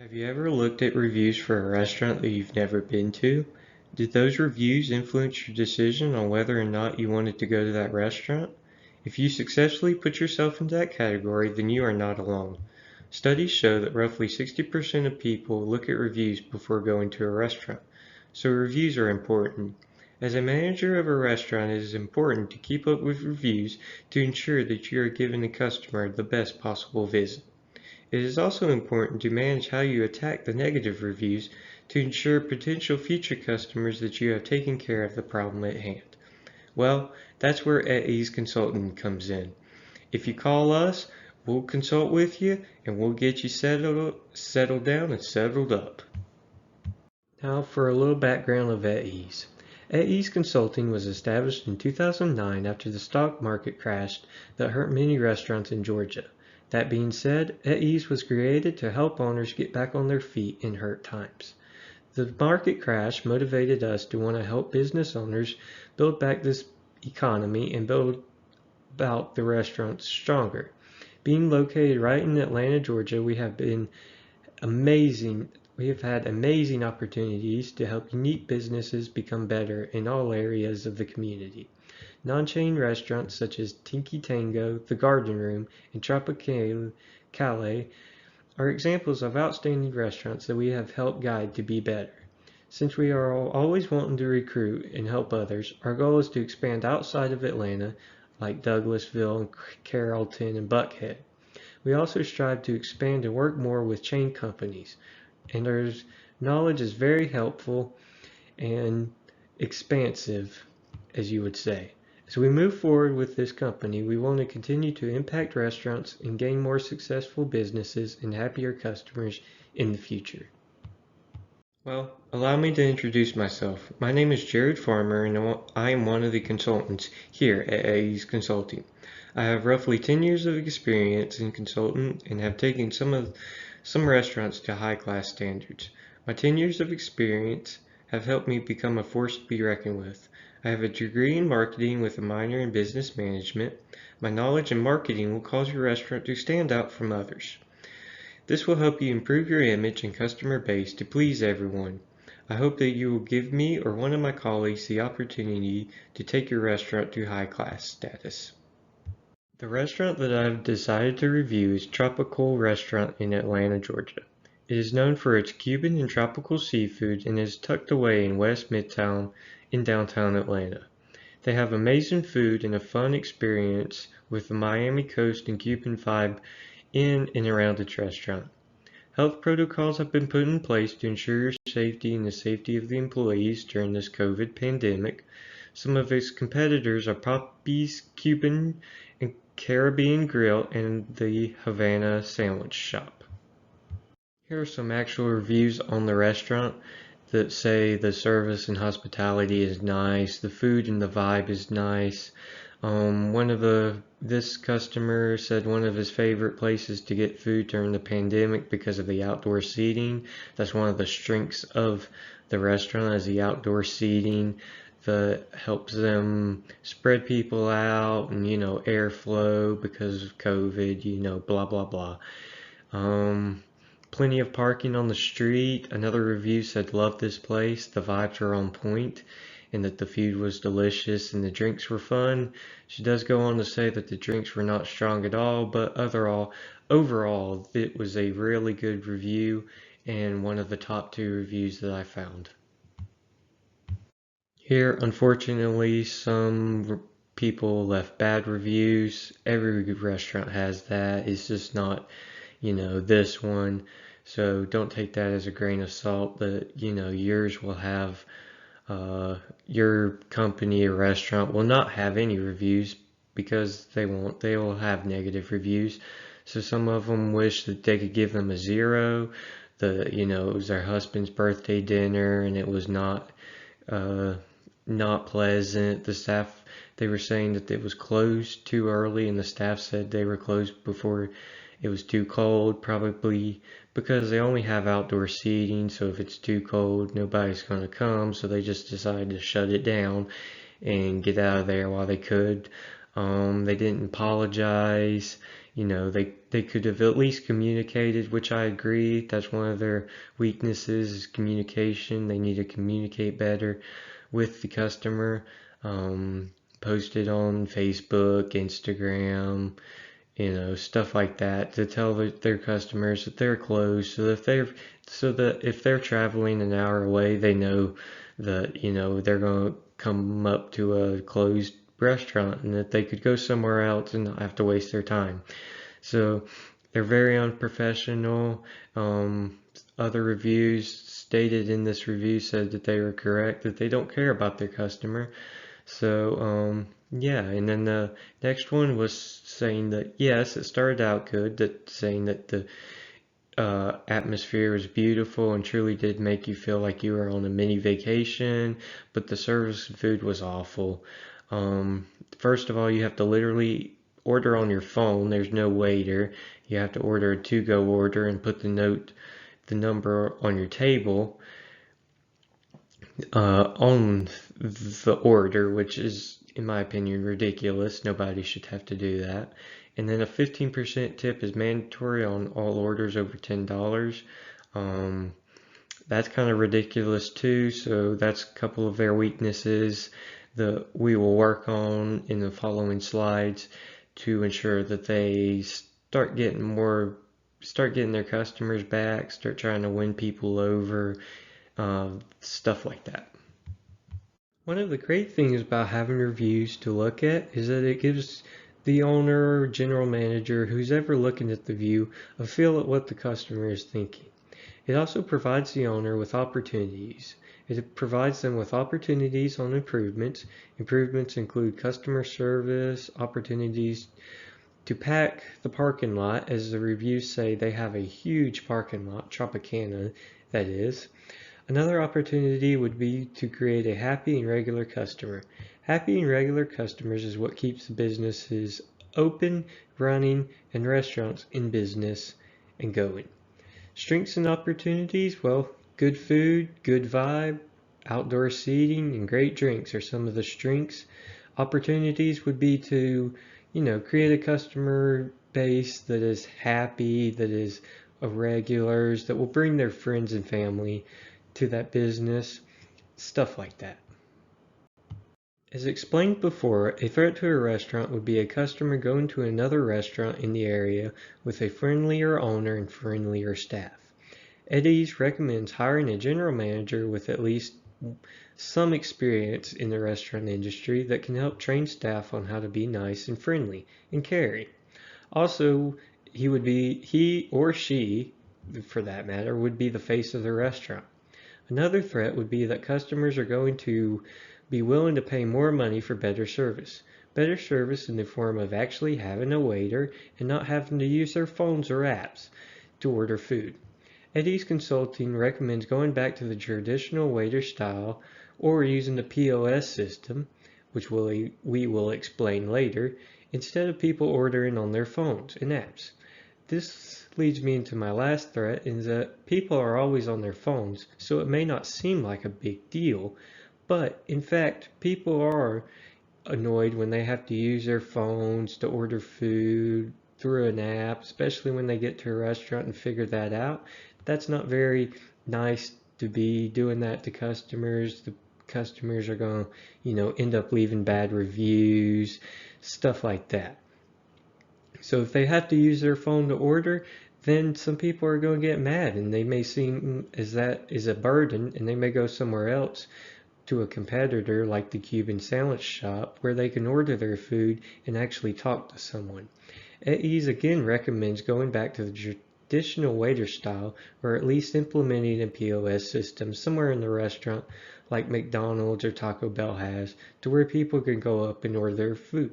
Have you ever looked at reviews for a restaurant that you've never been to? Did those reviews influence your decision on whether or not you wanted to go to that restaurant? If you successfully put yourself into that category, then you are not alone. Studies show that roughly 60% of people look at reviews before going to a restaurant, so reviews are important. As a manager of a restaurant, it is important to keep up with reviews to ensure that you are giving the customer the best possible visit. It is also important to manage how you attack the negative reviews to ensure potential future customers that you have taken care of the problem at hand. Well, that's where At Ease Consulting comes in. If you call us, we'll consult with you and we'll get you settled down and settled up. Now for a little background of At Ease. At Ease Consulting was established in 2009 after the stock market crashed that hurt many restaurants in Georgia. That being said, At Ease was created to help owners get back on their feet in hurt times. The market crash motivated us to want to help business owners build back this economy and build out the restaurants stronger. Being located right in Atlanta, Georgia, we have had amazing opportunities to help unique businesses become better in all areas of the community. Non-chain restaurants such as Tinky Tango, The Garden Room, and Tropicale are examples of outstanding restaurants that we have helped guide to be better. Since we are always wanting to recruit and help others, our goal is to expand outside of Atlanta, like Douglasville and Carrollton and Buckhead. We also strive to expand and work more with chain companies, and our knowledge is very helpful and expansive, as you would say. As we move forward with this company, we want to continue to impact restaurants and gain more successful businesses and happier customers in the future. Well, allow me to introduce myself. My name is Jered Farmer, and I am one of the consultants here at A's Consulting. I have roughly 10 years of experience in consulting and have taken some restaurants to high-class standards. My 10 years of experience have helped me become a force to be reckoned with. I have a degree in marketing with a minor in business management. My knowledge in marketing will cause your restaurant to stand out from others. This will help you improve your image and customer base to please everyone. I hope that you will give me or one of my colleagues the opportunity to take your restaurant to high-class status. The restaurant that I've decided to review is Tropicale Restaurant in Atlanta, Georgia. It is known for its Cuban and tropical seafood and is tucked away in West Midtown in downtown Atlanta. They have amazing food and a fun experience with the Miami Coast and Cuban vibe in and around its restaurant. Health protocols have been put in place to ensure your safety and the safety of the employees during this COVID pandemic. Some of its competitors are Poppy's Cuban and Caribbean Grill and the Havana Sandwich Shop. Here are some actual reviews on the restaurant that say the service and hospitality is nice, the food and the vibe is nice. This customer said one of his favorite places to get food during the pandemic because of the outdoor seating. That's one of the strengths of the restaurant is the outdoor seating that helps them spread people out and airflow because of COVID, blah blah blah. Plenty of parking on the street. Another review said, love this place, the vibes are on point, and that the food was delicious and the drinks were fun. She does go on to say that the drinks were not strong at all, but overall, it was a really good review and one of the top 2 reviews that I found. Here, unfortunately, some people left bad reviews. Every restaurant has that. It's just not this one. So don't take that as a grain of salt that, yours will have, your company or restaurant will not have any reviews because they won't. They will have negative reviews. So some of them wish that they could give them a 0. It was their husband's birthday dinner and it was not pleasant. The staff, they were saying that it was closed too early and the staff said they were closed before it was too cold, probably because they only have outdoor seating, so if it's too cold, nobody's going to come, so they just decided to shut it down and get out of there while they could. They didn't apologize. They could have at least communicated, which I agree. That's one of their weaknesses is communication. They need to communicate better with the customer. Posted on Facebook, Instagram, stuff like that to tell their customers that they're closed, so that if they're traveling an hour away, they know that they're going to come up to a closed restaurant and that they could go somewhere else and not have to waste their time. So they're very unprofessional. Other reviews stated in this review said that they were correct, that they don't care about their customer. So, yeah, and then the next one was saying that, yes, it started out good, saying that the atmosphere was beautiful and truly did make you feel like you were on a mini vacation, but the service and food was awful. First of all, you have to literally order on your phone. There's no waiter. You have to order a to-go order and put the number on your table on the order, which is, in my opinion, ridiculous. Nobody should have to do that. And then a 15% tip is mandatory on all orders over $10. That's kind of ridiculous too. So that's a couple of their weaknesses that we will work on in the following slides to ensure that they start getting their customers back, start trying to win people over, stuff like that. One of the great things about having reviews to look at is that it gives the owner or general manager, who's ever looking at the view, a feel at what the customer is thinking. It also provides the owner with opportunities. It provides them with opportunities on improvements. Improvements include customer service, opportunities to pack the parking lot. As the reviews say, they have a huge parking lot, Tropicale, that is. Another opportunity would be to create a happy and regular customer. Happy and regular customers is what keeps the businesses open, running, and restaurants in business and going. Strengths and opportunities, well, good food, good vibe, outdoor seating, and great drinks are some of the strengths. Opportunities would be to, create a customer base that is happy, that is of regulars, that will bring their friends and family to that business, stuff like that. As explained before, a threat to a restaurant would be a customer going to another restaurant in the area with a friendlier owner and friendlier staff. Eddie's recommends hiring a general manager with at least some experience in the restaurant industry that can help train staff on how to be nice and friendly and caring. Also, he or she, for that matter, would be the face of the restaurant. Another threat would be that customers are going to be willing to pay more money for better service. Better service in the form of actually having a waiter and not having to use their phones or apps to order food. Eddie's Consulting recommends going back to the traditional waiter style or using the POS system, which we will explain later, instead of people ordering on their phones and apps. This leads me into my last threat, is that people are always on their phones, so it may not seem like a big deal, but in fact, people are annoyed when they have to use their phones to order food through an app, especially when they get to a restaurant and figure that out. That's not very nice to be doing that to customers. The customers are going to, end up leaving bad reviews, stuff like that. So if they have to use their phone to order, then some people are going to get mad and they may seem as that is a burden, and they may go somewhere else to a competitor like the Cuban sandwich shop where they can order their food and actually talk to someone. Ease again recommends going back to the traditional waiter style, or at least implementing a POS system somewhere in the restaurant like McDonald's or Taco Bell has, to where people can go up and order their food.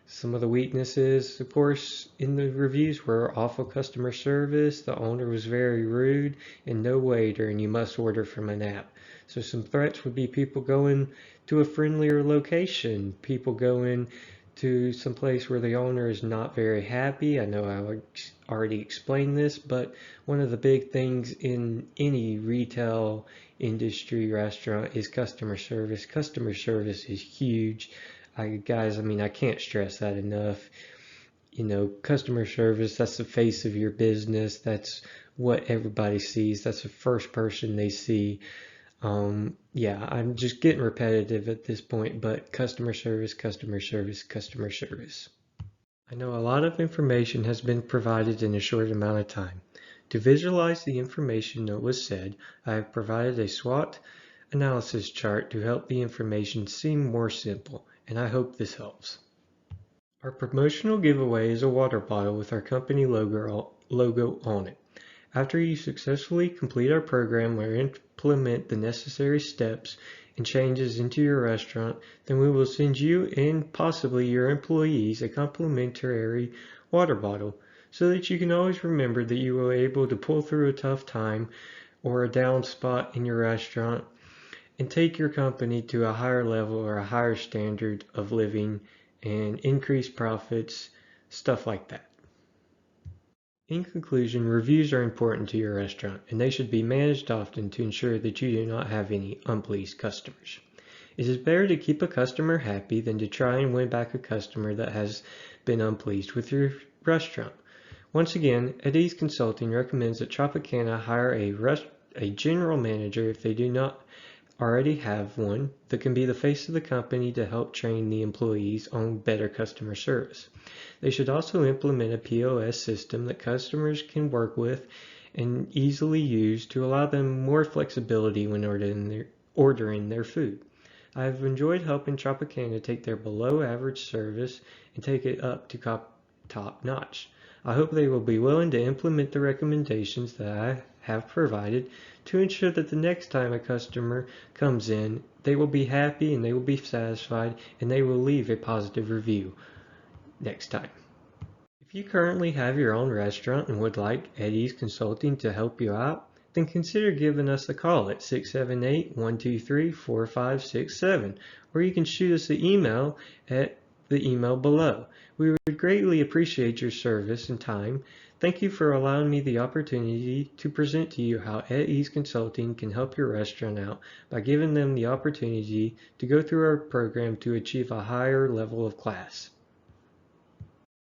Some of the weaknesses, of course, in the reviews were awful customer service, the owner was very rude, and no waiter, and you must order from an app. So some threats would be people going to a friendlier location, people going to some place where the owner is not very happy. I know I already explained this, but one of the big things in any retail industry restaurant is customer service. Customer service is huge. Guys, I mean, I can't stress that enough. Customer service, that's the face of your business. That's what everybody sees. That's the first person they see. Yeah, I'm just getting repetitive at this point, but customer service, customer service, customer service. I know a lot of information has been provided in a short amount of time. To visualize the information that was said, I have provided a SWOT analysis chart to help the information seem more simple, and I hope this helps. Our promotional giveaway is a water bottle with our company logo on it. After you successfully complete our program or implement the necessary steps and changes into your restaurant, then we will send you and possibly your employees a complimentary water bottle so that you can always remember that you were able to pull through a tough time or a down spot in your restaurant and take your company to a higher level or a higher standard of living and increase profits, stuff like that. In conclusion, reviews are important to your restaurant, and they should be managed often to ensure that you do not have any unpleased customers. It is better to keep a customer happy than to try and win back a customer that has been unpleased with your restaurant. Once again, Eddie's Consulting recommends that Tropicana hire a general manager if they do not already have one that can be the face of the company to help train the employees on better customer service. They should also implement a POS system that customers can work with and easily use to allow them more flexibility when ordering their food. I have enjoyed helping Tropicana take their below average service and take it up to top notch. I hope they will be willing to implement the recommendations that I have provided to ensure that the next time a customer comes in, they will be happy and they will be satisfied and they will leave a positive review next time. If you currently have your own restaurant and would like Eddie's Consulting to help you out, then consider giving us a call at 678-123-4567, or you can shoot us an email at the email below. We would greatly appreciate your service and time. Thank you for allowing me the opportunity to present to you how Eddie's Consulting can help your restaurant out by giving them the opportunity to go through our program to achieve a higher level of class.